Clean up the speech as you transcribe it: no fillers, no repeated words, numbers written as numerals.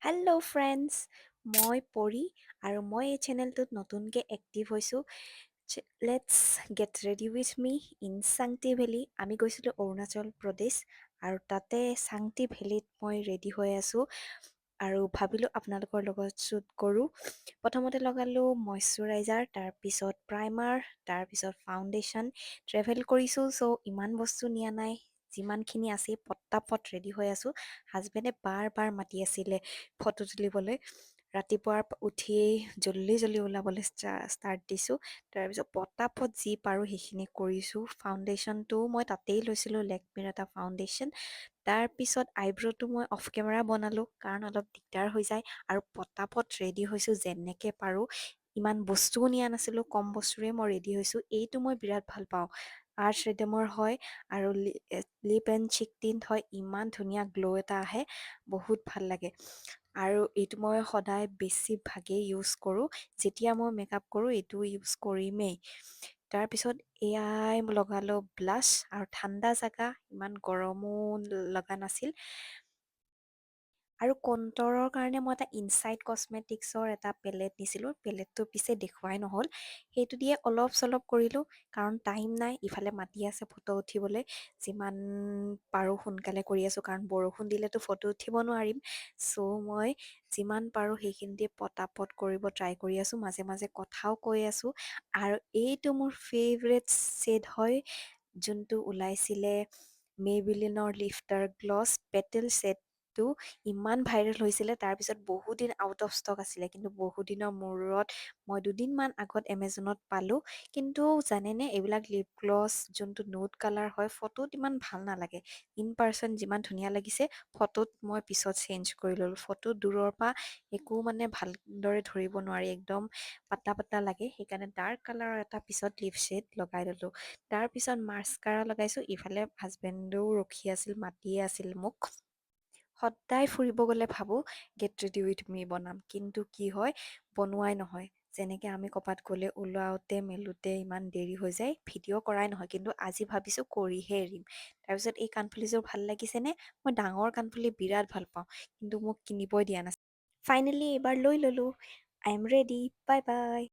Hello' friends, মই পৰি আৰু মই এই চেনেলটোত নতুনকৈ এক্টিভ হৈছোঁ। Let's get ready with me in Sangti Valley. আমি গৈছিলোঁ অৰুণাচল প্ৰদেশ আৰু তাতে চাংটি ভেলীত মই ৰেডি হৈ আছোঁ আৰু ভাবিলোঁ আপোনালোকৰ লগত শ্বুট কৰোঁ। প্ৰথমতে লগালোঁ মইশ্চাৰাইজাৰ, তাৰপিছত প্ৰাইমাৰ, তাৰপিছত ফাউণ্ডেশ্যন। ট্ৰেভেল কৰিছোঁ চ' ইমান বস্তু নিয়া নাই, যিমানখিনি আছে পটাপট ৰেডি হৈ আছোঁ। হাজবেণ্ডে বাৰ বাৰ মাতি আছিলে ফটো তুলিবলৈ। ৰাতিপুৱাৰ উঠিয়েই জল্দি জল্দি ওলাবলৈ ষ্টাৰ্ট দিছোঁ। তাৰপিছত পটাপট যি পাৰোঁ সেইখিনি কৰিছোঁ। ফাউণ্ডেশ্যনটো মই তাতেই লৈছিলোঁ, লেকমিৰ এটা ফাউণ্ডেশ্যন। তাৰপিছত আইব্ৰ'টো মই অফ কেমেৰা বনালোঁ কাৰণ অলপ দিগদাৰ হৈ যায় আৰু পটাপট ৰেডি হৈছোঁ যেনেকৈ পাৰোঁ। ইমান বস্তুও নিয়া নাছিলোঁ, কম বস্তুৰে মই ৰেডি হৈছোঁ। এইটো মই বিৰাট ভাল পাওঁ, আৰ্চ ৰেডেমৰ হয় আৰু লিপ এণ্ড চিক টিণ্ট হয়। ইমান ধুনীয়া গ্ল' এটা আহে, বহুত ভাল লাগে। আৰু এইটো মই সদায় বেছিভাগেই ইউজ কৰোঁ। যেতিয়া মই মেকআপ কৰোঁ এইটো ইউজ কৰিমেই। তাৰপিছত এয়াই লগালোঁ ব্লাছ আৰু ঠাণ্ডা জেগা, ইমান গৰমো লগা নাছিল। আৰু কণ্টৰৰ কাৰণে মই এটা ইনচাইট কছমেটিক্সৰ এটা পেলেট নিছিলোঁ। পেলেটটো পিছে দেখুৱাই নহ'ল, সেইটো দিয়ে অলপ চলপ কৰিলোঁ কাৰণ টাইম নাই। ইফালে মাতি আছে ফটো উঠিবলৈ, যিমান পাৰোঁ সোনকালে কৰি আছোঁ কাৰণ বৰষুণ দিলেতো ফটো উঠিব নোৱাৰিম। চ' মই যিমান পাৰোঁ সেইখিনি পটাপট কৰিব ট্ৰাই কৰি আছোঁ, মাজে মাজে কথাও কৈ আছোঁ। আৰু এইটো মোৰ ফেভৰেট শ্বেড হয়, যোনটো ওলাইছিলে মেইবিলিনৰ লিফটাৰ গ্লছ পেটেল শ্বেডটো। ইমান ভাইৰেল হৈছিলে, তাৰপিছত বহুদিন আউট অফ ষ্টক আছিলে, কিন্তু বহুদিনৰ মূৰত মই দুদিনমান আগত এমেজনত পালোঁ। কিন্তু জানেনে, এইবিলাক লিপ গ্লছ যোনটো নুড কালাৰ হয় ফটোত ইমান ভাল নালাগে। ইন পাৰ্চন যিমান ধুনীয়া লাগিছে, ফটোত মই পিছত চেঞ্জ কৰি ল'লোঁ। ফটো দূৰৰ পৰা একো মানে ভালদৰে ধৰিব নোৱাৰি, একদম পাতলা পাতলা লাগে। সেইকাৰণে ডাৰ্ক কালাৰৰ এটা পিছত লিপ শ্বেড লগাই ল'লোঁ। তাৰপিছত মাস্কাৰা লগাইছোঁ। ইফালে হাজবেণ্ডেও ৰখি আছিল, মাতিয়ে আছিল মোক। সদায় ফুৰিব গ'লে ভাবোঁ গেট ৰেডি উইথ মি বনাম, কিন্তু কি হয় বনোৱাই নহয়। যেনেকৈ আমি ক'ৰবাত গ'লে ওলাওঁতে মেলোঁতে ইমান দেৰি হৈ যায়, ভিডিঅ' কৰাই নহয়। কিন্তু আজি ভাবিছোঁ কৰিহে এৰিম। তাৰপিছত এই কাণফুলিযোৰ ভাল লাগিছেনে? মই ডাঙৰ কাণফুলি বিৰাট ভাল পাওঁ, কিন্তু মোক কিনিবই দিয়া নাছিল। ফাইনেলি এইবাৰ লৈ ল'লোঁ। I am ready. Bye bye.